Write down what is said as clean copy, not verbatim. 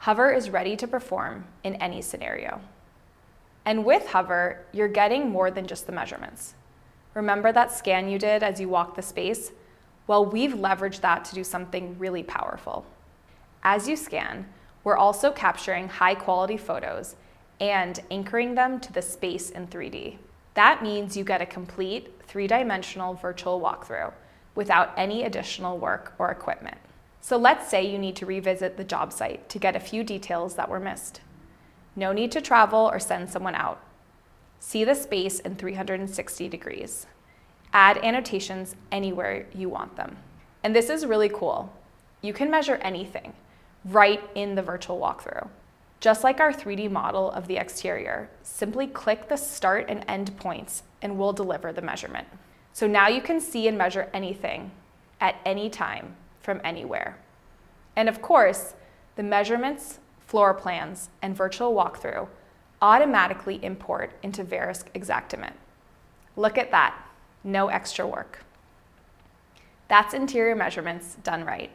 Hover is ready to perform in any scenario. And with Hover, you're getting more than just the measurements. Remember that scan you did as you walked the space? Well, we've leveraged that to do something really powerful. As you scan, we're also capturing high-quality photos and anchoring them to the space in 3D. That means you get a complete three-dimensional virtual walkthrough without any additional work or equipment. So let's say you need to revisit the job site to get a few details that were missed. No need to travel or send someone out. See the space in 360 degrees. Add annotations anywhere you want them. And this is really cool. You can measure anything right in the virtual walkthrough. Just like our 3D model of the exterior, simply click the start and end points and we'll deliver the measurement. So now you can see and measure anything at any time from anywhere. And of course, the measurements, floor plans, and virtual walkthrough automatically import into Verisk Xactimate. Look at that, no extra work. That's interior measurements done right.